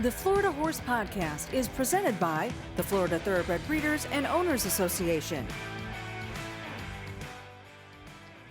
The Florida Horse Podcast is presented by the Florida Thoroughbred Breeders and Owners Association.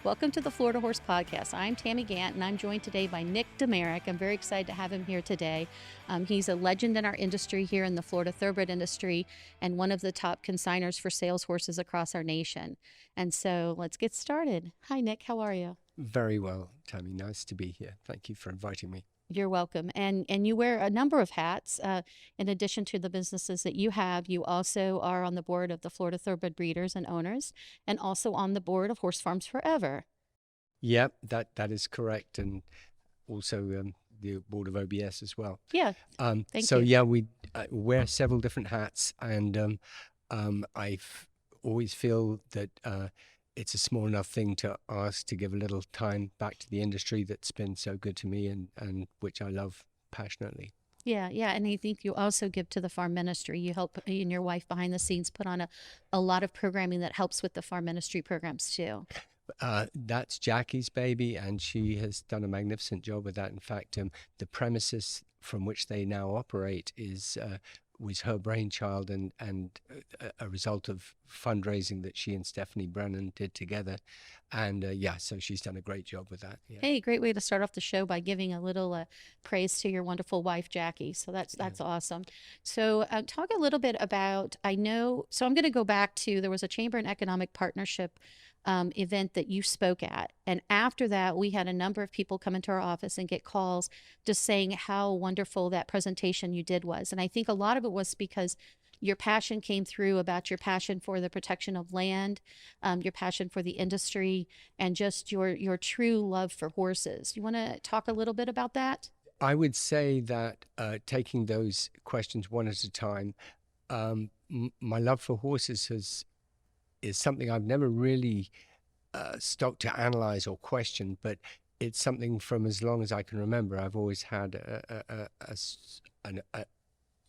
Welcome to the Florida Horse Podcast. I'm Tammy Gantt, and I'm joined today by Nick de Meric. I'm very excited to have him here today. He's a legend in our industry here in the Florida Thoroughbred industry and one of the top consignors for sales horses across our nation. And so let's get started. Hi, Nick. How are you? Very well, Tammy. Nice to be here. Thank you for inviting me. You're welcome. And you wear a number of hats. In addition to the businesses that you have, you also are on the board of the Florida Thoroughbred Breeders and Owners, and also on the board of Horse Farms Forever. Yep, that is correct. And also the board of OBS as well. Yeah, thank you. Yeah, we wear several different hats, and I always feel that it's a small enough thing to ask to give a little time back to the industry that's been so good to me and which I love passionately. Yeah. And I think you also give to the farm ministry. You help, you and your wife behind the scenes put on a lot of programming that helps with the farm ministry programs too. That's Jackie's baby, and she has done a magnificent job with that. In fact, the premises from which they now operate was her brainchild and a result of fundraising that she and Stephanie Brennan did together. And so she's done a great job with that. Yeah. Hey, great way to start off the show by giving a little praise to your wonderful wife, Jackie. So that's awesome. So talk a little bit about, I'm going to go back to, there was a Chamber and Economic Partnership event that you spoke at. And after that, we had a number of people come into our office and get calls just saying how wonderful that presentation you did was. And I think a lot of it was because your passion came through about your passion for the protection of land, your passion for the industry, and just your true love for horses. You want to talk a little bit about that? I would say that taking those questions one at a time, my love for horses is something I've never really stopped to analyze or question, but it's something from as long as I can remember. I've always had an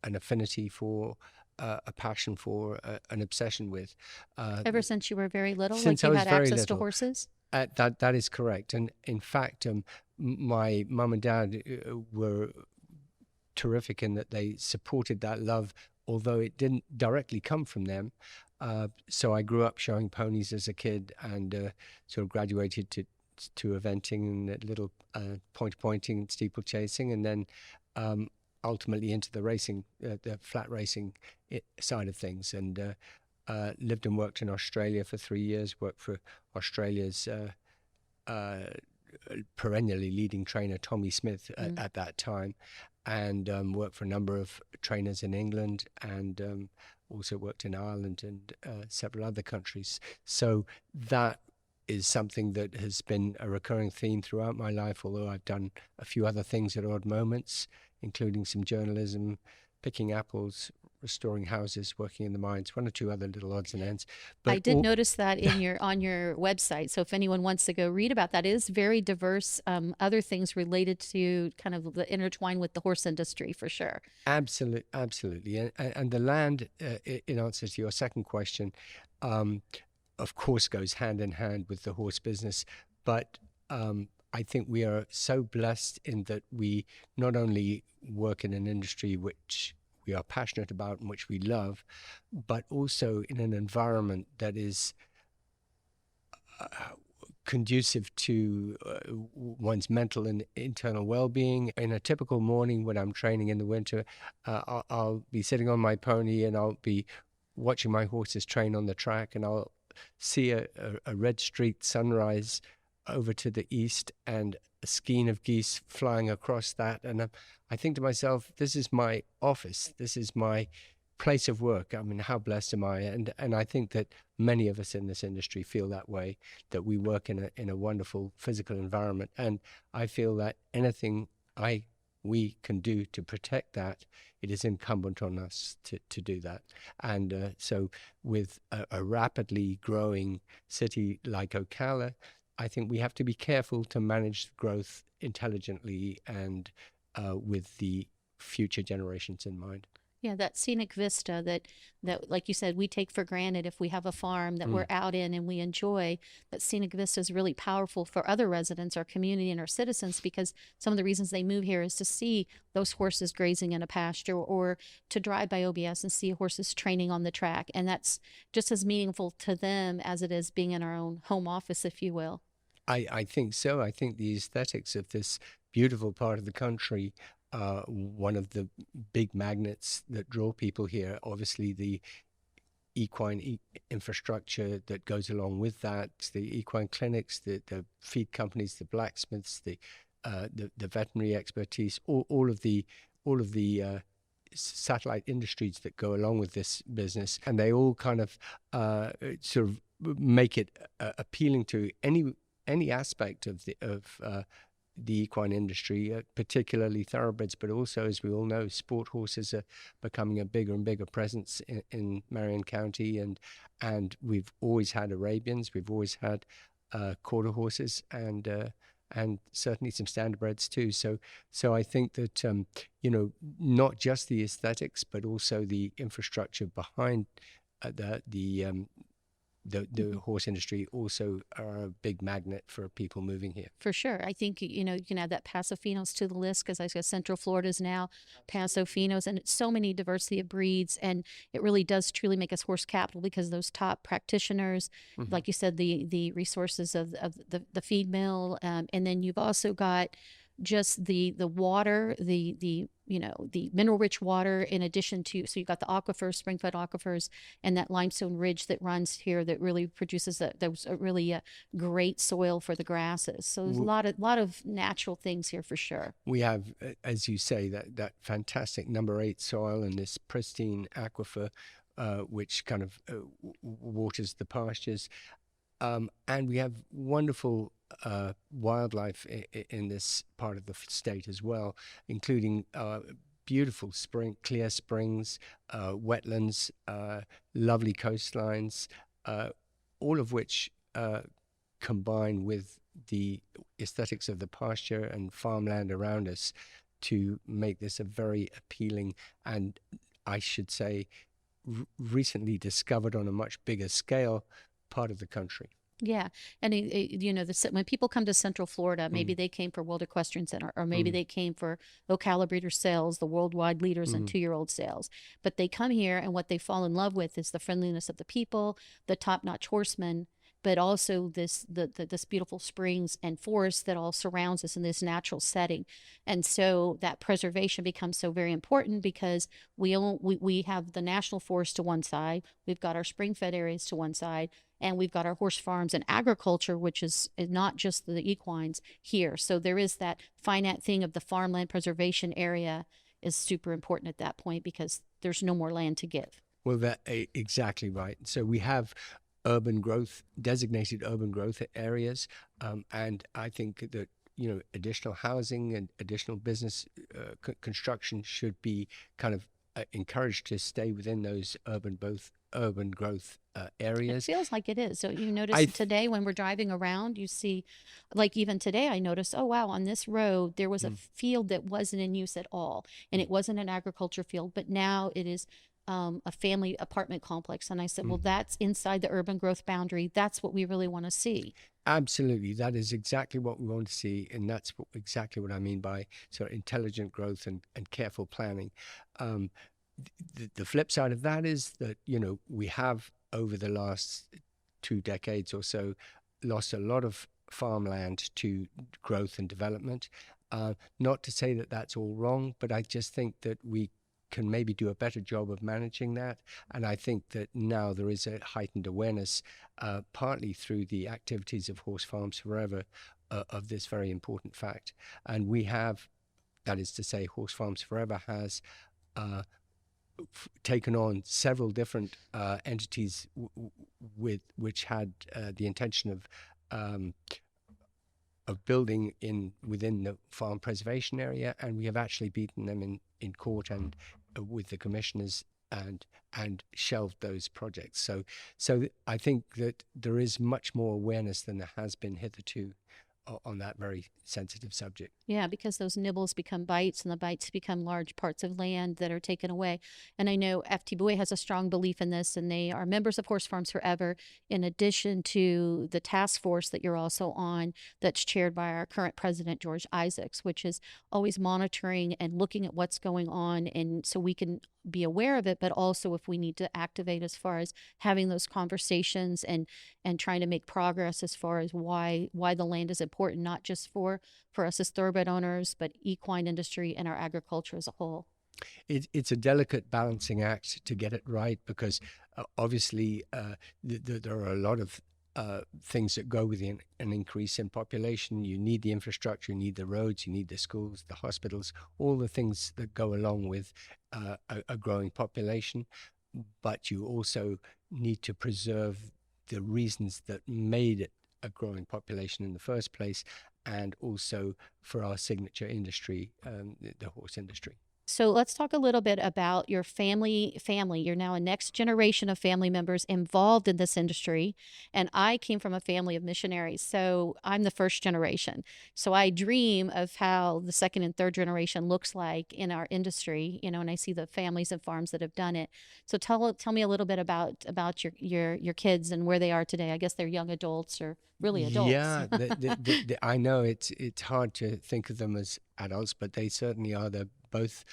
affinity for, a passion for, an obsession with. Ever since you were very little, since like you I was had very access little. to horses? That is correct. And in fact, my mum and dad were terrific in that they supported that love, although it didn't directly come from them. So I grew up showing ponies as a kid and sort of graduated to eventing and little pointing and steeplechasing, and then ultimately into the racing, the flat racing side of things, and lived and worked in Australia for 3 years, worked for Australia's perennially leading trainer, Tommy Smith, at that time, and worked for a number of trainers in England, and also worked in Ireland and several other countries. So that is something that has been a recurring theme throughout my life, although I've done a few other things at odd moments, including some journalism, picking apples, restoring houses, working in the mines, one or two other little odds and ends. But I did notice that on your website. So if anyone wants to go read about that, it is very diverse. Other things related to kind of the intertwine with the horse industry for sure. Absolutely. And the land, in answer to your second question, of course goes hand in hand with the horse business. But I think we are so blessed in that we not only work in an industry which we are passionate about and which we love, but also in an environment that is conducive to one's mental and internal well-being. In a typical morning when I'm training in the winter, I'll be sitting on my pony and I'll be watching my horses train on the track, and I'll see a red streaked sunrise over to the east and a skein of geese flying across that, and I think to myself, this is my office, this is my place of work. I mean, how blessed am I? And I think that many of us in this industry feel that way, that we work in a wonderful physical environment, and I feel that anything we can do to protect that, it is incumbent on us to do that. And so with a rapidly growing city like Ocala, I think we have to be careful to manage growth intelligently and with the future generations in mind. Yeah, that scenic vista that like you said, we take for granted if we have a farm that we're out in and we enjoy. That scenic vista is really powerful for other residents, our community, and our citizens, because some of the reasons they move here is to see those horses grazing in a pasture, or to drive by OBS and see horses training on the track. And that's just as meaningful to them as it is being in our own home office, if you will. I think so. I think the aesthetics of this beautiful part of the country, one of the big magnets that draw people here, obviously the equine infrastructure that goes along with that, the equine clinics, the feed companies, the blacksmiths, the veterinary expertise, all of the satellite industries that go along with this business, and they all kind of sort of make it appealing to any aspect of the equine industry, particularly thoroughbreds, but also, as we all know, sport horses are becoming a bigger and bigger presence in Marion County, and we've always had Arabians, we've always had quarter horses, and certainly some standardbreds too. So I think that not just the aesthetics, but also the infrastructure behind the horse industry also are a big magnet for people moving here. For sure. I think, you can add that Paso Finos to the list, because I said Central Florida is now Paso Finos, and it's so many diversity of breeds. And it really does truly make us horse capital, because those top practitioners, like you said, the resources of the feed mill. And then you've also got just the water, the mineral rich water, in addition to, so you've got the aquifers, spring fed aquifers, and that limestone ridge that runs here that really produces there's a really great soil for the grasses. So there's a lot of natural things here for sure. We have, as you say, that fantastic number 8 soil and this pristine aquifer, which kind of waters the pastures. And we have wonderful wildlife in this part of the state as well, including beautiful clear springs, wetlands, lovely coastlines, all of which combine with the aesthetics of the pasture and farmland around us to make this a very appealing, and I should say recently discovered on a much bigger scale, part of the country. Yeah. And, when people come to Central Florida, maybe they came for World Equestrian Center, or maybe they came for Ocala Breeder Sales, the worldwide leaders in 2-year-old sales. But they come here, and what they fall in love with is the friendliness of the people, the top-notch horsemen, but also this beautiful springs and forest that all surrounds us in this natural setting. And so that preservation becomes so very important, because we have the national forest to one side, we've got our spring-fed areas to one side, and we've got our horse farms and agriculture, which is not just the equines here. So there is that finite thing of the farmland preservation area is super important at that point, because there's no more land to give. Well, that exactly right. So we have urban growth, designated urban growth areas, and I think that additional housing and additional business construction should be kind of encouraged to stay within those urban growth areas. It feels like it is. So you notice today when we're driving around, you see, like even today I noticed, oh wow, on this road there was a field that wasn't in use at all, and it wasn't an agriculture field, but now it is a family apartment complex. And I said, well, that's inside the urban growth boundary. That's what we really want to see. Absolutely. That is exactly what we want to see. And that's exactly what I mean by sort of intelligent growth and careful planning. The flip side of that is that, we have over the last 2 decades or so lost a lot of farmland to growth and development. Not to say that that's all wrong, but I just think that we can maybe do a better job of managing that. And I think that now there is a heightened awareness, partly through the activities of Horse Farms Forever, of this very important fact. And we have, that is to say, Horse Farms Forever has taken on several different entities which had the intention of building within the farm preservation area, and we have actually beaten them in court and with the commissioners and shelved those projects. So I think that there is much more awareness than there has been hitherto on that very sensitive subject. Yeah, because those nibbles become bites and the bites become large parts of land that are taken away. And I know FT Boy has a strong belief in this, and they are members of Horse Farms Forever, in addition to the task force that you're also on, that's chaired by our current president, George Isaacs, which is always monitoring and looking at what's going on. And so we can be aware of it, but also if we need to activate as far as having those conversations and trying to make progress as far as why the land is important, not just for us as thoroughbred owners, but equine industry and our agriculture as a whole. It's a delicate balancing act to get it right, because obviously there are a lot of things that go with an increase in population. You need the infrastructure, you need the roads, you need the schools, the hospitals, all the things that go along with a growing population. But you also need to preserve the reasons that made it a growing population in the first place, and also for our signature industry, the horse industry. So let's talk a little bit about your family. You're now a next generation of family members involved in this industry. And I came from a family of missionaries. So I'm the first generation. So I dream of how the second and third generation looks like in our industry, and I see the families and farms that have done it. So tell me a little bit about your kids and where they are today. I guess they're young adults or really adults. Yeah, I know it's hard to think of them as adults, but they certainly are. They're both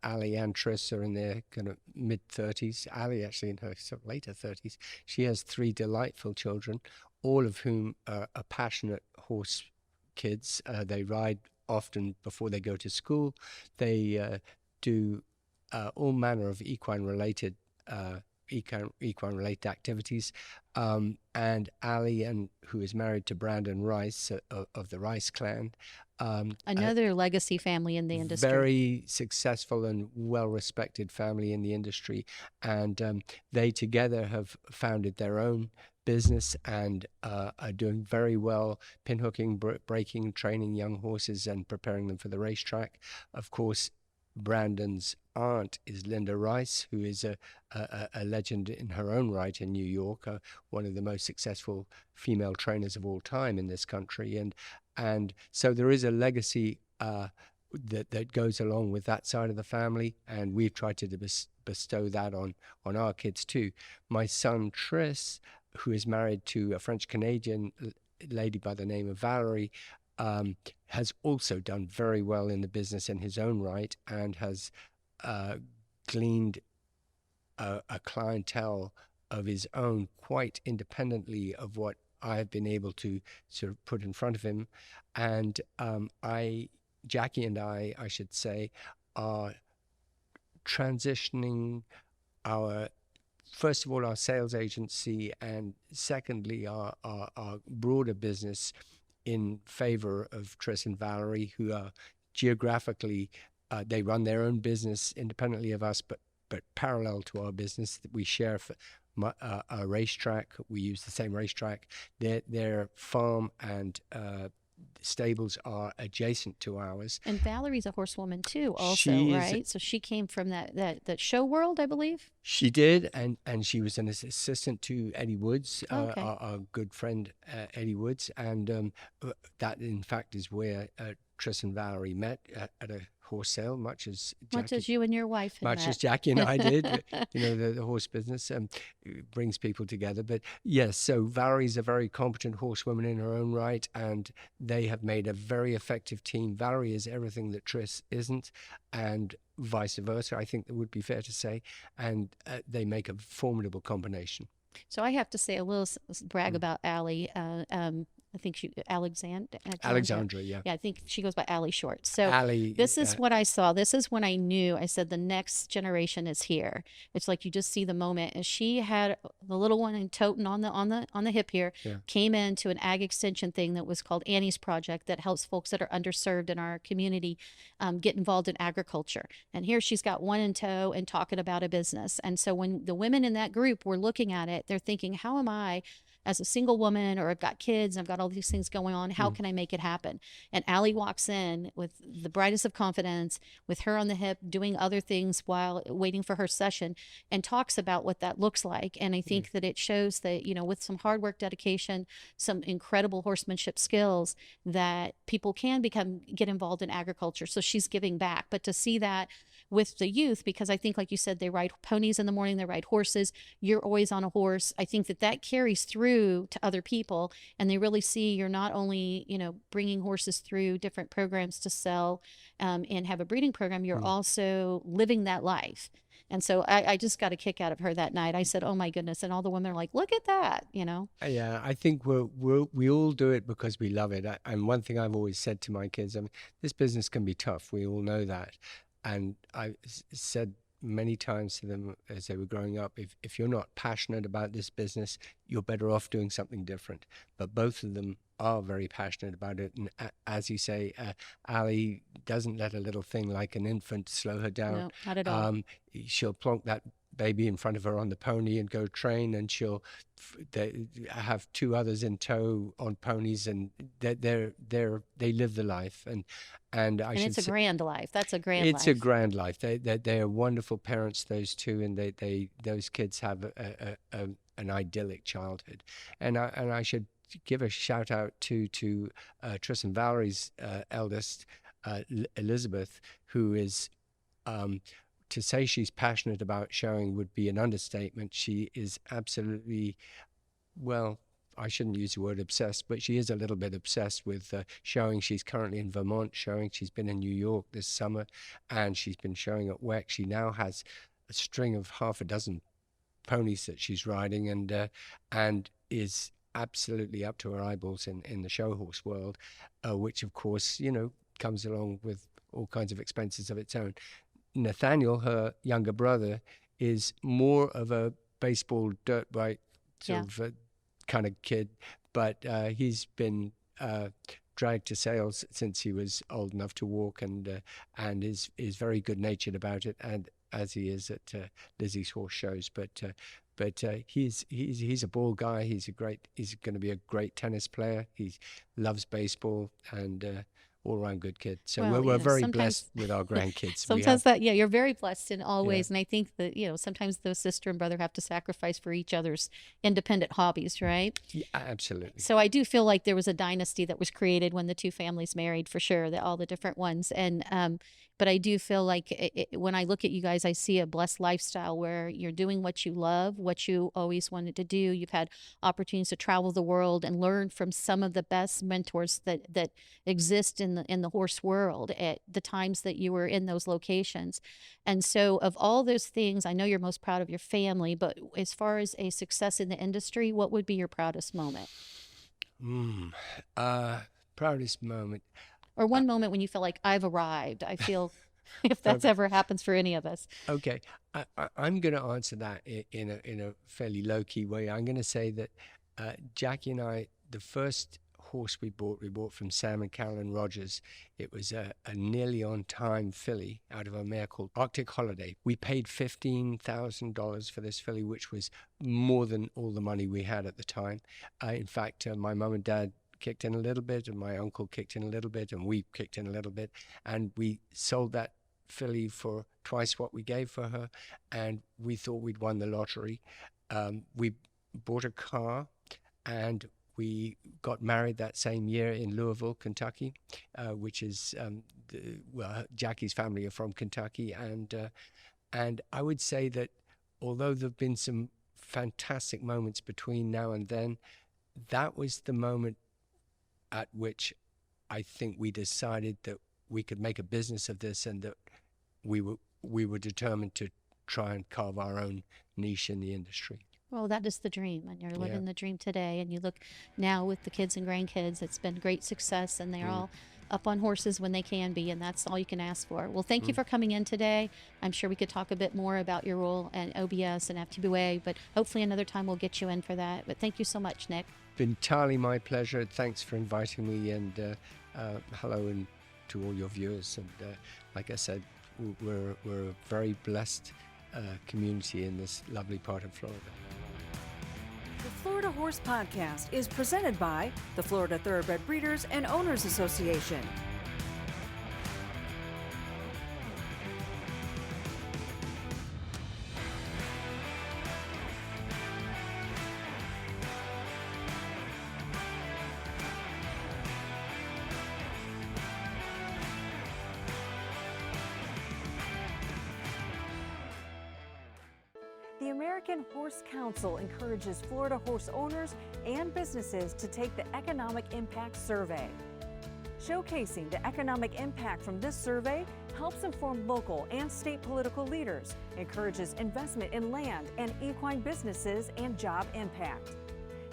Ali and Triss are in their kind of mid-30s. Ali actually in her sort of later 30s. She has 3 delightful children, all of whom are passionate horse kids. They ride often before they go to school. They do all manner of equine-related activities. And Ali, who is married to Brandon Rice of the Rice clan. Another legacy family in the industry. Very successful and well-respected family in the industry. And they together have founded their own business and are doing very well, pinhooking, breaking, training young horses and preparing them for the racetrack. Of course, Brandon's aunt is Linda Rice, who is a legend in her own right in New York, one of the most successful female trainers of all time in this country. And so there is a legacy that goes along with that side of the family, and we've tried to bestow that on our kids too. My son Triss, who is married to a French-Canadian lady by the name of Valerie, has also done very well in the business in his own right, and has gleaned a clientele of his own quite independently of what I have been able to sort of put in front of him. And Jackie and I should say, are transitioning first of all, our sales agency, and secondly, our broader business in favor of Triss and Valerie, who are geographically, they run their own business independently of us, but parallel to our business. That we share a racetrack. We use the same racetrack. Their farm and stables are adjacent to ours. And Valerie's a horsewoman too, also, right? So she came from that show world, I believe. She did, and she was an assistant to Eddie Woods, Okay. our good friend Eddie Woods, and that in fact is where Triss and Valerie met at a horse sale, much as you and your wife had much met. as Jackie and I did. The horse business brings people together. But yes, so Valerie's a very competent horsewoman in her own right, and they have made a very effective team. Valerie is everything that Triss isn't, and vice versa, I think that would be fair to say, and they make a formidable combination. So I have to say a little brag about Allie. I think Alexandra, yeah. Yeah, I think she goes by Allie Short. So Allie, this is what I saw. This is when I knew. I said the next generation is here. It's like you just see the moment. And she had the little one in toting on the hip here. Yeah. Came into an ag extension thing that was called Annie's Project that helps folks that are underserved in our community get involved in agriculture. And here she's got one in tow and talking about a business. And so when the women in that group were looking at it, they're thinking, how am I, as a single woman, or I've got kids, I've got all these things going on. How can I make it happen? And Allie walks in with the brightest of confidence, with her on the hip, doing other things while waiting for her session, and talks about what that looks like. And I think that it shows that, you know, with some hard work, dedication, some incredible horsemanship skills, that people can get involved in agriculture. So she's giving back. But to see that with the youth, because I think, like you said, they ride ponies in the morning, they ride horses, you're always on a horse. I think that carries through to other people, and they really see you're not only, you know, bringing horses through different programs to sell and have a breeding program, you're also living that life. And so I just got a kick out of her that night. I said, oh my goodness. And all the women are like, look at that, you know? Yeah, I think we all do it because we love it. And one thing I've always said to my kids, I mean, this business can be tough. We all know that. And I said many times to them as they were growing up, if you're not passionate about this business, you're better off doing something different. But both of them are very passionate about it. And as you say, Allie doesn't let a little thing like an infant slow her down. No, not at all. She'll plonk that baby in front of her on the pony and go train, and she'll have two others in tow on ponies, and they live the life. And it's a grand life. That's a grand life. It's a grand life. They are wonderful parents, those two, and those kids have an idyllic childhood. And I should give a shout out to Tris and Valerie's eldest, Elizabeth, who is, to say she's passionate about showing would be an understatement. She is absolutely, well, I shouldn't use the word obsessed, but she is a little bit obsessed with showing. She's currently in Vermont showing. She's been in New York this summer, and she's been showing at WEC. She now has a string of half a dozen ponies that she's riding, and is absolutely up to her eyeballs in the show horse world, which of course, you know, comes along with all kinds of expenses of its own. Nathaniel, her younger brother, is more of a baseball dirt bike sort of kind of kid, but he's been dragged to sales since he was old enough to walk, and is very good natured about it, and as he is at Lizzie's horse shows. But he's a ball guy. He's going to be a great tennis player. He loves baseball, and all-around good kid. So we're very blessed with our grandkids. Sometimes you're very blessed in all ways. And I think that, you know, sometimes the sister and brother have to sacrifice for each other's independent hobbies, right? Yeah, absolutely. So I do feel like there was a dynasty that was created when the two families married, for sure, all the different ones. And but I do feel like when I look at you guys, I see a blessed lifestyle where you're doing what you love, what you always wanted to do. You've had opportunities to travel the world and learn from some of the best mentors that exist in the horse world at the times that you were in those locations. And so of all those things, I know you're most proud of your family, but as far as a success in the industry, what would be your proudest moment? Proudest moment. Or one moment when you feel like I've arrived. I feel, if that's ever happens for any of us. Okay, I'm going to answer that in a fairly low key way. I'm going to say that Jackie and I, the first horse we bought from Sam and Carolyn Rogers. It was a nearly on time filly out of a mare called Arctic Holiday. We paid $15,000 for this filly, which was more than all the money we had at the time. In fact, my mum and dad kicked in a little bit, and my uncle kicked in a little bit, and we kicked in a little bit, and we sold that filly for twice what we gave for her, and we thought we'd won the lottery. We bought a car, and we got married that same year in Louisville, Kentucky, which is Jackie's family are from Kentucky, and I would say that although there've been some fantastic moments between now and then, that was the moment at which I think we decided that we could make a business of this, and that we were determined to try and carve our own niche in the industry. Well, that is the dream, and you're living the dream today. And you look now with the kids and grandkids, it's been great success, and they're all up on horses when they can be, and that's all you can ask for. Well, thank you for coming in today. I'm sure we could talk a bit more about your role at OBS and FTBA, but hopefully another time we'll get you in for that. But thank you so much, Nick. Been entirely my pleasure. Thanks for inviting me, and hello and to all your viewers. And like I said, we're a very blessed community in this lovely part of Florida. The Florida Horse Podcast is presented by the Florida Thoroughbred Breeders and Owners Association. The American Horse Council encourages Florida horse owners and businesses to take the Economic Impact Survey. Showcasing the economic impact from this survey helps inform local and state political leaders, encourages investment in land and equine businesses, and job impact.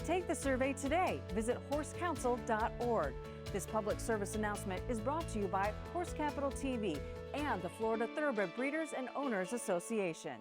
Take the survey today. Visit horsecouncil.org. This public service announcement is brought to you by Horse Capital TV and the Florida Thoroughbred Breeders and Owners Association.